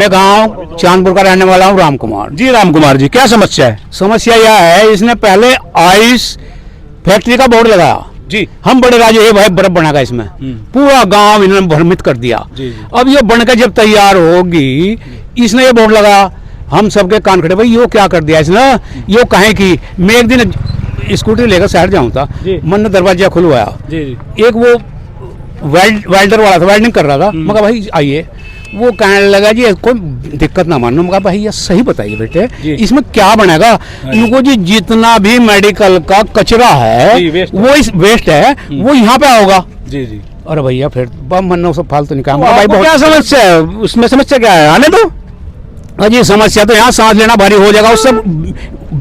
मैं गांव चांदपुर का रहने वाला हूँ राम कुमार जी। राम कुमार जी, क्या समस्या है? समस्या यह है, इसने पहले आइस फैक्ट्री का बोर्ड लगाया जी। हम बड़े राजे ये भाई बर्फ बनागा इसमें पूरा गांव इन्होंने भ्रमित कर दिया। अब ये बनकर जब तैयार होगी इसने ये बोर्ड लगा, हम सबके कान खड़े, भाई यो क्या कर दिया इसने, यो कहें कि मैं एक दिन स्कूटी लेकर शहर जाऊँ था, मन ने दरवाजा खुलवाया, एक वो वेल्डर वाला था, वेल्डिंग कर रहा था, मगर भाई आइए, वो कहने लगा जी कोई दिक्कत ना मानो, मगर भाई ये सही बताइए बेटे इसमें क्या बनेगा, इनको जी जितना भी मेडिकल का कचरा है वो इस वेस्ट है वो यहाँ पे आओगा। जी जी। अरे भैया फिर मन सब फालतू निकाल भाई क्या समस्या है उसमें? समस्या क्या है? आने दो। अजी समस्या तो यहाँ सांस लेना भारी हो जाएगा, उससे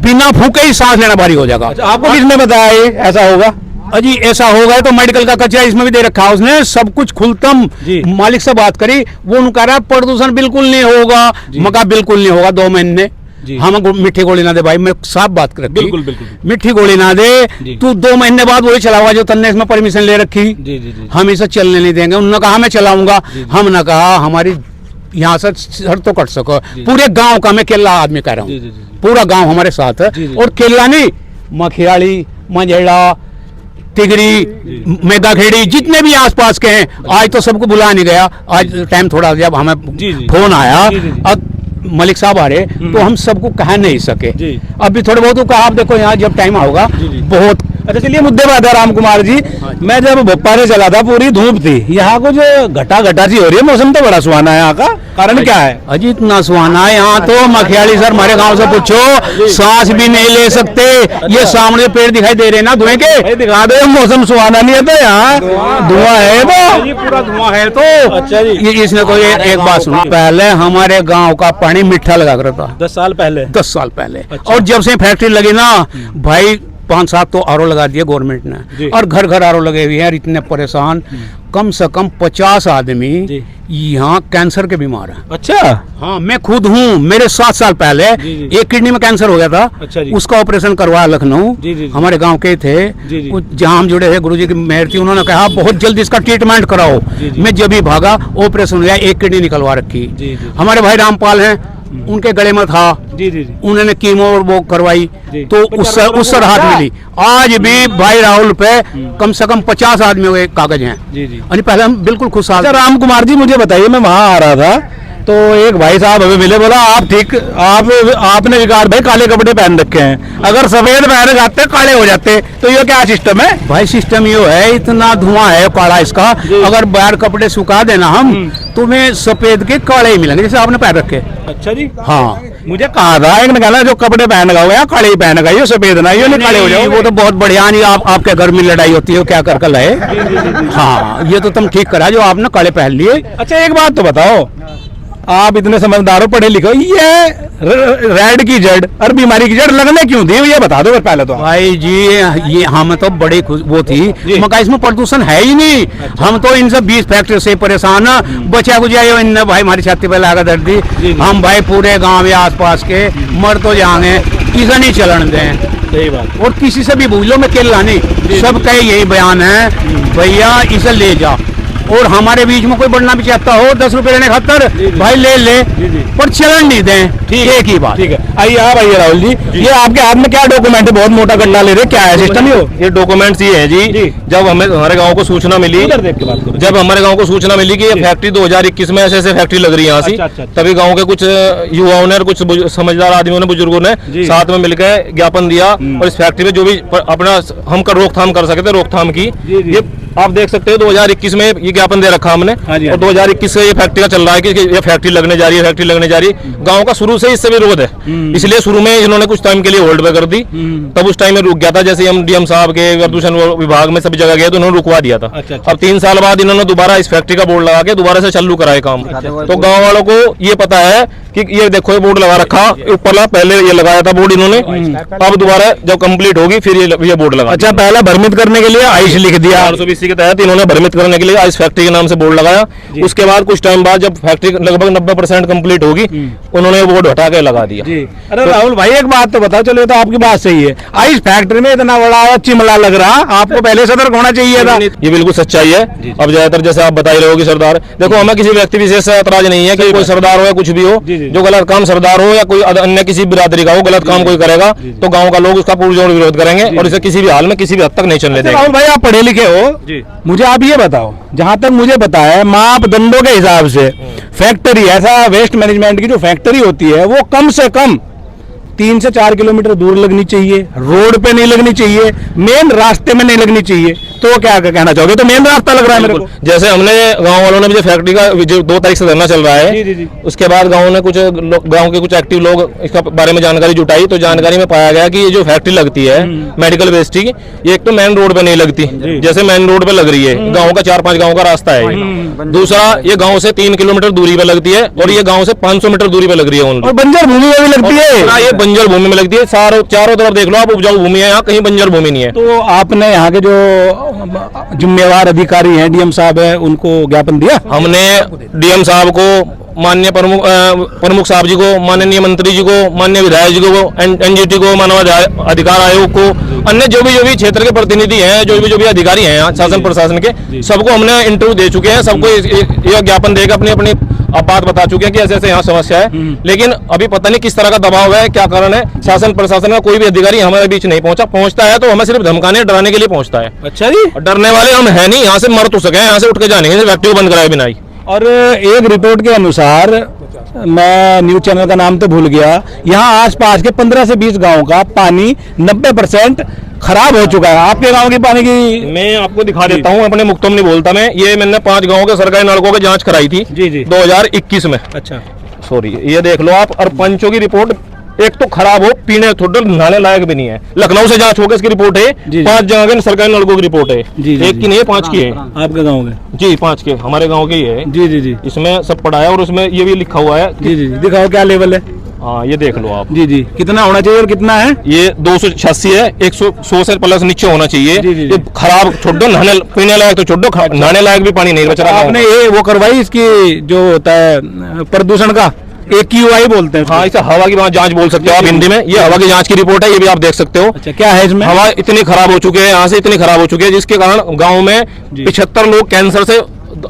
बिना फूके ही सांस लेना भारी हो जाएगा। आपको किसने बताया ये ऐसा होगा? अजी ऐसा होगा तो मेडिकल का कचरा इसमें भी दे रखा है उसने, सब कुछ खुलतम मालिक से बात करी, वो उन्होंने कह रहा है प्रदूषण बिल्कुल नहीं होगा, मगर बिल्कुल नहीं होगा 2 महीने हम मिट्टी गोली ना दे भाई, मैं साफ बात कर रखी, बिल्कुल बिल्कुल मिट्टी गोली ना दे, तू 2 महीने बाद वही चलाऊंगा जो तन्ने इसमें परमिशन ले रखी। हम इसे चलने नहीं देंगे। उन्होंने कहा मैं चलाऊंगा, हमने कहा हमारी यहाँ से सर तो कट सको, पूरे गांव का मैं केला आदमी कह रहा हूँ, पूरा गांव हमारे साथ है, और केला नहीं मखियाली मंझेड़ा तिगरी मेगाखेड़ी जितने भी आसपास के हैं, आज तो सबको बुला नहीं गया, आज टाइम थोड़ा जब हमें फोन आया अब मलिक साहब आ रहे तो हम सबको कह नहीं सके, अभी थोड़े बहुत कहा, आप देखो यहाँ जब टाइम होगा बहुत। अच्छा चलिए मुद्दे पर आता है राम कुमार जी। मैं जब भोपाल से चला था पूरी धूप थी, यहाँ कुछ घटा घटा सी हो रही है, मौसम तो बड़ा सुहाना है यहाँ का, कारण क्या है? अजी इतना सुहाना है यहाँ तो मखियाली सर हमारे गांव से पूछो सांस भी नहीं ले सकते, ये सामने पेड़ दिखाई दे रहे हैं ना धुएं के, दिखा दो मौसम सुहाना नहीं है तो यहाँ धुआं है तो पूरा धुआं है तो। अच्छा जी। इसने कोई एक बात सुनो, पहले हमारे गाँव का पानी मीठा लगा करता था 10 साल पहले, 10 साल पहले, और जब से फैक्ट्री लगी ना भाई 5-7 तो आरओ लगा दिए गवर्नमेंट ने, और घर घर आरओ लगे हुए हैं, इतने परेशान, कम से कम 50 आदमी यहाँ कैंसर के बीमार हैं। अच्छा हाँ मैं खुद हूँ, मेरे 7 साल पहले एक किडनी में कैंसर हो गया था। अच्छा उसका ऑपरेशन करवाया लखनऊ, हमारे गांव के थे, जहाँ हम जुड़े थे गुरुजी की मेहर थी, उन्होंने कहा बहुत जल्दी इसका ट्रीटमेंट कराओ, मैं जब भी भागा ऑपरेशन हुआ, एक किडनी निकलवा रखी। हमारे भाई रामपाल हैं, उनके गले में था, उन्होंने कीमो और वो करवाई तो उससे राहत मिली। आज भी भाई राहुल पे कम से कम 50 आदमियों के कागज हैं। पहले हम बिल्कुल खुश। राम कुमार जी मुझे बताइए, मैं वहाँ आ रहा था तो एक भाई साहब हमें मिले, बोला आप ठीक आपने रिकॉर्ड भाई काले कपड़े पहन रखे हैं, अगर सफेद पहन जाते काले हो जाते, तो ये क्या सिस्टम है? भाई सिस्टम ये है, इतना धुआं है काला इसका, अगर बाहर कपड़े सुखा देना हम तुम्हें सफेद के काले ही मिलेंगे जैसे आपने पहन रखे। अच्छा जी। हाँ मुझे कहा था एक ने कहा जो कपड़े पहन गए काले ही पहन गए, सफेद ना ये काले हो जाओ। वो तो बहुत बढ़िया, नहीं आपके घर में लड़ाई होती है क्या कर लाए। हाँ ये तो तुम ठीक करा जो आपने काले पहन लिए। अच्छा एक बात तो बताओ, आप इतने समझदार हो, पढ़े लिखे हो, ये रेड की जड़ और बीमारी की जड़ लगने क्यों थी ये बता दो पहले तो। भाई जी ये हम तो बड़ी वो थी, मगर इसमें प्रदूषण है ही नहीं। हम तो इन सब 20 फैक्ट्री से परेशान है, बचा गुजा इन भाई हमारी छाती पे लगा दर्दी, हम भाई पूरे गांव या आसपास के मर तो जाएंगे, इसे नहीं चलन दें। सही बात। और किसी से भी भूलो में केला नहीं, सबका यही बयान है भैया इसे ले जा, और हमारे बीच में कोई बढ़ना भी चाहता हो 10 रुपए लेने खातर भाई ले पर चलन नहीं दें। ठीक है, एक ही बात। ठीक है, आइए आप आइए राहुल जी, ये आपके हाथ में क्या डॉक्यूमेंट है? बहुत मोटा गड्ढा ले रहे, क्या है सिस्टम? ये डॉक्यूमेंट्स ये है जी, जब हमारे गांव को सूचना मिली, जब हमारे गांव को सूचना मिली कि ये फैक्ट्री 2021 में ऐसे फैक्ट्री लग रही है यहाँ से, तभी गांव के कुछ युवाओं ने और कुछ समझदार आदमियों ने, बुजुर्गों ने साथ में मिलकर ज्ञापन दिया, और इस फैक्ट्री में जो भी अपना हम रोकथाम कर सकते रोकथाम की, ये आप देख सकते हो 2021 में ये ज्ञापन दे रखा हमने, और 2021 से ये फैक्ट्री का चल रहा है कि ये फैक्ट्री लगने जा रही है, फैक्ट्री लगने जा रही है। गांव का शुरू से इससे विरोध है, इसलिए शुरू में इन्होंने कुछ टाइम के लिए होल्ड पे कर दी, तब उस टाइम में रुक गया था। जैसे हम डीएम साहब के प्रदूषण विभाग में सभी जगह गए तो उन्होंने रुकवा दिया था। अब 3 साल बाद इन्होंने दोबारा इस फैक्ट्री का बोर्ड लगा के दोबारा से चालू कराए काम। तो गाँव वालों को ये पता है कि ये देखो ये बोर्ड लगा रखा ऊपर ला, पहले ये लगाया था बोर्ड इन्होंने, अब दोबारा जब कंप्लीट होगी फिर ये बोर्ड लगा। अच्छा, पहला भ्रमित करने के लिए आइस लिख दिया, 420 के तहत इन्होंने भ्रमित करने के लिए आइस फैक्ट्री के नाम से बोर्ड लगाया। उसके बाद कुछ टाइम बाद जब फैक्ट्री लगभग 90% कंप्लीट होगी, उन्होंने वो बोर्ड हटा के लगा दिया। अरे राहुल भाई एक बात तो बताओ, चलो ये तो आपकी बात सही है, आइस फैक्ट्री में इतना बड़ा चिमला लग रहा, आपको पहले सतर्क होना चाहिए था। ये बिल्कुल सच्चाई है। अब ज्यादातर जैसे आप बता ही रहे हो कि सरदार, देखो हमें किसी व्यक्ति विशेष से ऐतराज नहीं है कि कोई सरदार हो या कुछ भी हो, जो गलत काम सरदार हो या कोई अन्य किसी बिरादरी का हो, गलत काम कोई करेगा तो गांव का लोग उसका पुरजोर विरोध करेंगे और इसे किसी भी हाल में किसी भी हद तक नहीं चलने देंगे। राहुल भाई आप पढ़े लिखे हो, मुझे आप ये बताओ, जहां तक मुझे पता है मापदंडों के हिसाब से फैक्ट्री, ऐसा वेस्ट मैनेजमेंट की जो फैक्ट्री होती है वो कम से कम 3 से 4 किलोमीटर दूर लगनी चाहिए, रोड पे नहीं लगनी चाहिए, मेन रास्ते में नहीं लगनी चाहिए। तो क्या कहना चाहोगे? तो मेन रास्ता लग रहा है मेरे को। जैसे हमने गांव वालों ने भी फैक्ट्री का जो 2 तारीख से धरना चल रहा है, उसके बाद गांव ने कुछ गांव के कुछ एक्टिव लोग इसका बारे में जानकारी जुटाई, तो जानकारी में पाया गया कि ये जो फैक्ट्री लगती है मेडिकल वेस्ट की, ये एक तो मेन रोड पे नहीं लगती, जैसे मेन रोड पे लग रही है, गाँव का 4-5 गाँव का रास्ता है। दूसरा, ये गाँव से 3 किलोमीटर दूरी पे लगती है और ये गाँव से 500 मीटर दूरी पे लग रही है। और बंजर भूमि में भी लगती है, ये बंजर भूमि में लगती है, चारों तरफ देख लो आप, उपजाऊ भूमि है, यहाँ कहीं बंजर भूमि नहीं है। तो आपने यहाँ के जो जिम्मेवार अधिकारी हैं, डीएम साहब है, उनको ज्ञापन दिया? हमने डीएम साहब को, माननीय प्रमुख साहब जी को, माननीय मंत्री जी को, माननीय विधायक जी को, एनजीटी को, मानव अधिकार आयोग को, अन्य जो भी क्षेत्र के प्रतिनिधि हैं, जो भी अधिकारी हैं यहाँ शासन प्रशासन के, सबको हमने इंटरव्यू दे चुके हैं, सबको यह ज्ञापन देकर अपनी अपनी बात बता चुके हैं कि ऐसे ऐसे यहाँ समस्या है। लेकिन अभी पता नहीं किस तरह का दबाव है, क्या कारण है, शासन प्रशासन का कोई भी अधिकारी हमारे बीच नहीं पहुंचता है तो हमें सिर्फ धमकाने डराने के लिए पहुंचता है। अच्छा जी, डरने वाले हम है नहीं, यहाँ से मर तो सके, यहाँ से उठ के जाने व्यक्ति को बंद कराए बिना ही। और एक रिपोर्ट के अनुसार, मैं न्यूज चैनल का नाम तो भूल गया, यहाँ आसपास के 15 से 20 गांव का पानी 90% खराब हो चुका है। आपके गांव के पानी की मैं आपको दिखा देता हूँ, अपने मुक्तम नहीं बोलता मैं, ये मैंने 5 गांवों के सरकारी नलकों की जांच कराई थी 2021 में। अच्छा, सॉरी, ये देख लो आप, और पंचों की रिपोर्ट एक तो खराब हो, पीने थोड़े नहाने लायक भी नहीं है। लखनऊ से जांच होकर इसकी रिपोर्ट है, 5 जगह के सरकारी नलकों की रिपोर्ट है, एक की नहीं है, 5 की है। आपके गांव के? जी 5 के, हमारे गांव के ही है। जी, इसमें सब पढ़ा है और उसमें ये भी लिखा हुआ है। जी, दिखाओ क्या लेवल है। हाँ, ये देख लो आप। जी, कितना होना चाहिए और कितना है? ये 286 है, 100 से प्लस नीचे होना चाहिए। ये खराब छोड़ो, नहाने पीने लायक तो छोड़ो, नहाने लायक भी पानी नहीं बच रहा। आपने ये वो करवाई इसकी जो होता है प्रदूषण का, AQI बोलते हैं? हाँ, इसे हवा की जांच बोल सकते हो आप हिंदी में। ये हवा की जांच की रिपोर्ट है, ये भी आप देख सकते हो। अच्छा, क्या है इसमें? हवा इतनी खराब हो चुकी है, यहाँ से इतनी खराब हो चुकी है, जिसके कारण गांव में 75 लोग कैंसर से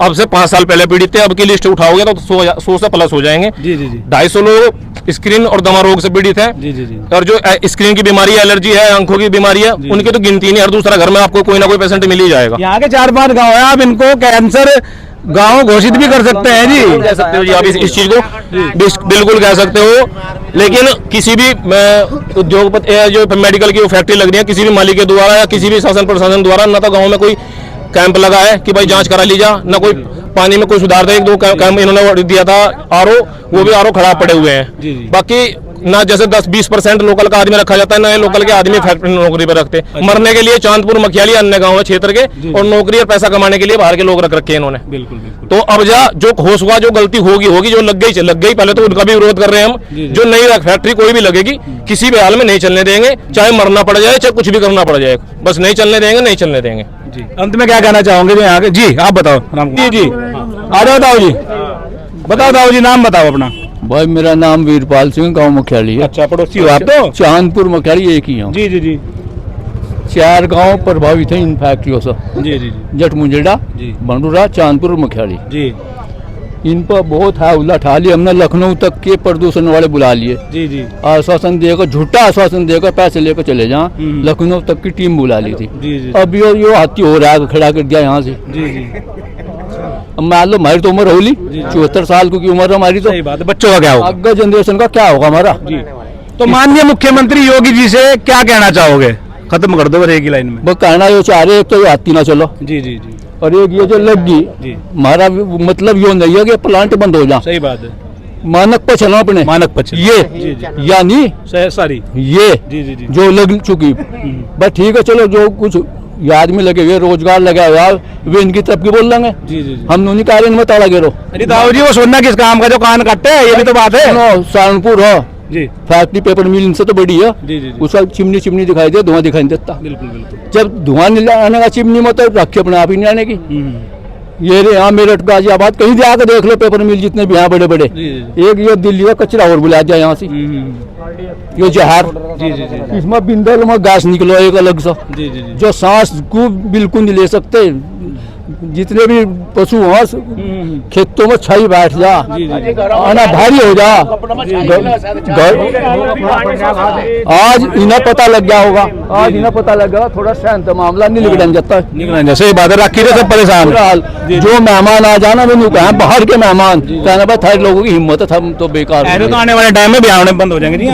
अब से 5 साल पहले पीड़ित थे। अब की लिस्ट उठाओगे तो 100 से प्लस हो जाएंगे। 250 लोग स्क्रीन और दमा रोग से पीड़ित है। और जो स्क्रीन की बीमारी है, एलर्जी है, आंखों की बीमारी है, उनकी तो गिनती नहीं, हर दूसरा घर में आपको कोई ना कोई पेशेंट मिल ही जाएगा। यहाँ के 4-5 गाँव है, आप इनको कैंसर गांव घोषित भी कर सकते हैं जी। कह सकते हो जी आप इस चीज को बिल्कुल कह सकते हो। लेकिन किसी भी उद्योगपति जो मेडिकल की फैक्ट्री लग रही है, किसी भी मालिक के द्वारा या किसी भी शासन प्रशासन द्वारा, न तो गांव में कोई कैंप लगा है कि भाई जांच करा लीजा, न कोई पानी में कोई सुधार दे। 1-2 कैंप इन्होंने दिया था आरओ, वो भी आरओ खराब पड़े हुए हैं। बाकी ना जैसे 10-20% लोकल का आदमी रखा जाता है, ना लोकल के आदमी फैक्ट्री नौकरी पे रखते। मरने के लिए चांदपुर, मखियाली, अन्य गांव है क्षेत्र के, और नौकरी और पैसा कमाने के लिए बाहर के लोग रख रखे हैं इन्होंने। बिल्कुल। तो अब जो होश हुआ, जो गलती होगी, जो लग गई पहले तो उनका भी विरोध कर रहे हैं हम। जो नई फैक्ट्री कोई भी लगेगी, किसी भी हाल में नहीं चलने देंगे, चाहे मरना पड़ जाए, चाहे कुछ भी करना पड़ जाए, बस नहीं चलने देंगे, नहीं चलने देंगे। अंत में क्या कहना चाहोगे यहाँ के? जी आप बताओ। जी आ जाओ दाऊ जी, बताओ दाऊ जी, नाम बताओ अपना। भाई मेरा नाम वीरपाल सिंह, गांव मुख्याली है। अच्छा, पड़ोसी हो आप तो? चांदपुर मुख्याली एक ही हूँ। जी 4 गांव प्रभावित हैं इन फैक्ट्रियों से। जी जट मुंजेड़ा, बंडूरा, चांदपुर मुख्याली। जी इन पर बहुत है उल्ला ठा लिया हमने, लखनऊ तक के प्रदूषण वाले बुला लिए। जी आश्वासन देकर, झूठा आश्वासन देकर पैसे लेकर चले जाओ, लखनऊ तक की टीम बुला ली थी। अब यो हाथी हो रहा है, खड़ा कर दिया यहाँ से। अब मान लो हमारी तो उम्र होली 74 साल की उम्र है हमारी, तो सही बात है। बच्चों का क्या होगा, आगे जनरेशन का क्या होगा हमारा? तो माननीय मुख्यमंत्री योगी जी से क्या कहना चाहोगे? खत्म कर दो एक ही लाइन में। वो कहना यो चाह रहे, एक तो हाथी ना चलो, जी और एक ये जो लग गई, हमारा मतलब यो नहीं है कि प्लांट बंद हो जाए। सही बात है, मानक पर चलना अपने, मानक पर चलना। ये यानी सारी ये जी जो लग चुकी, बस ठीक है, चलो जो कुछ ये आदमी लगे हुए रोजगार लगा हुआ वे इनकी तरफ की बोल लेंगे। हम नहीं कह रहे इनमें ताला गिरो। अरे दाऊ जी वो सोना किस काम का जो कान काटते हैं, ये भी तो बात है। सहारनपुर हो जी, फैक्ट्री पेपर मिल इनसे तो बड़ी है। उसका चिमनी चिमनी दिखाई दे, धुआं दिखाई नहीं देता। बिल्कुल बिल्कुल। जब धुआं नहीं आने का चिमनी में तो रखे अपने आप ही नहीं आने की। ये रे यहाँ मेरठ गाजियाबाद कहीं जाकर देख लो पेपर मिल जितने भी यहाँ बड़े बड़े, एक ये दिल्ली का कचरा और बुला जाए यहाँ से, ये जहर इसमें बिंदल में गैस निकलो एक अलग सा, जो सांस को बिल्कुल नहीं ले सकते। जितने भी पशु हैं खेतों में छाई बैठ जा, आना भारी हो जा। आज इन्हें पता लग गया होगा, आज इन्हें पता लग गया, थोड़ा शांत मामला नहीं निकल जाता है। सही बात है, राखी तो सब परेशान। जो मेहमान आ जाना मैंने कहा बाहर के मेहमान कहना भाई थारे लोगों की हिम्मत है, हम तो बेकार ऐसे तो आने वाले टाइम में ब्याह होने बंद हो जाएंगे जी।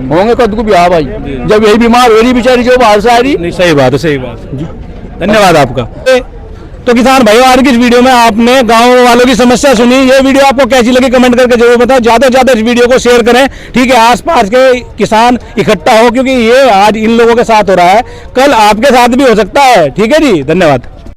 होंगे कद को ब्याह भाई, जब यही बीमार हो रही बेचारी जो बाहर से आ रही। नहीं सही बात है, सही बात है। धन्यवाद आपका। तो किसान भाइयों, आज की इस वीडियो में आपने गांव वालों की समस्या सुनी। ये वीडियो आपको कैसी लगी कमेंट करके जरूर बताओ। ज्यादा से ज्यादा इस वीडियो को शेयर करें, ठीक है। आसपास के किसान इकट्ठा हो, क्योंकि ये आज इन लोगों के साथ हो रहा है, कल आपके साथ भी हो सकता है। ठीक है जी, धन्यवाद।